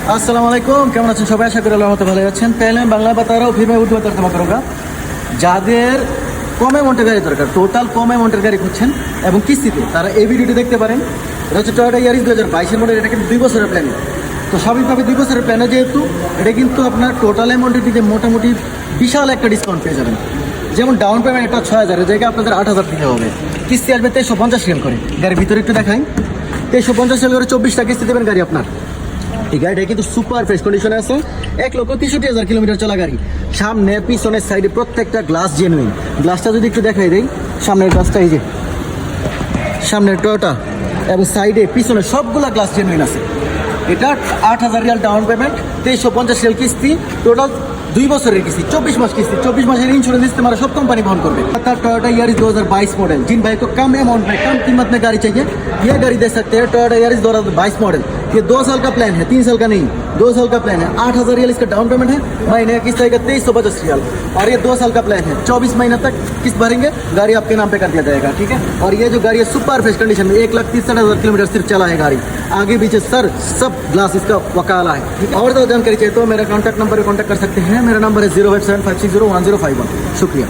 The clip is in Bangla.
अस्सलाम वालेकुम, কেমন আছেন সবাই? আশা করি আল্লাহর রহমতে ভালো আছেন। पहले বাংলা बताओ फिर मैं उर्दू में तर्जुमा करूँगा। যাদের কম অ্যামাউন্টের গাড়ি দরকার, টোটাল কম অ্যামাউন্টের গাড়ি খুঁজছেন এবং কিস্তিতে, তারা এই ভিডিওটি দেখতে পারেন। এটা হচ্ছে টয়োটা ইয়ারিস 2022 মডেল। এটা কিন্তু 2 বছরের প্ল্যান। তো স্বাভাবিকভাবে 2 বছরের প্ল্যানে যেহেতু এটা কিন্তু আপনার টোটাল অ্যামাউন্টের দিকে মোটামুটি বিশাল একটা ডিসকাউন্ট পেয়ে যাবেন। যেমন ডাউন পেমেন্ট একটা 6000 এর জায়গায় আপনাদের 8000 দিতে হবে। কিস্তি আসবে 2350 রিয়াল করে। গাড়ির ভিতরে একটু দেখাই, 2350 রিয়াল করে 24টা কিস্তি দেবেন গাড়ি আপনার। এই গাড়িটা কিন্তু সুপার ফ্রেশ কন্ডিশনে আছে। 1,63,000 কিলোমিটার চলা গাড়ি। সামনে পিছনের সাইডে প্রত্যেকটা গ্লাস জেনুইন। গ্লাসটা যদি একটু দেখাই দেই, সামনের গ্লাসটা এই যে সামনের টয়োটা এবং সাইডে পিছনে সবগুলা গ্লাস জেনুইন আছে। এটা 8000 রিয়াল ডাউন পেমেন্ট, 2350 রিয়াল কিস্তি, টোটাল 2 বছরের কিস্তি, 24 মাস किस्ती, 24 মাসের इंश्योरेंस इस्तेमाल सब कंपनी बहन कर टोयोटा यारिस 2022 मॉडल। जिन भाई को कम अमाउंट में कम कीमत में गाड़ी चाहिए, ये गाड़ी दे सकते हैं। Toyota Yaris 2022 model. ये 2 साल का प्लान है, 3 साल का नहीं, 2 साल का प्लान है। 8000 रियाल इसका डाउन पेमेंट है, महीने का किस्त आएगा 2350 रियाल। और ये 2 साल का प्लान है, 24 महीना तक किस्त भरेंगे, गाड़ी आपके नाम पे कर दिया जाएगा। ठीक है। और ये जो गाड़ी है सुपर फ्रेश कंडीशन में, 1,63,000 किलोमीटर सिर्फ चला है गाड़ी। आगे पीछे सर सब ग्लास इसका वकाला है। और तो जानकारी चाहिए तो मेरा कॉन्टैक्ट नंबर पर कॉन्टैक्ट कर सकते हैं। मेरा नंबर है 05756010151। शुक्रिया।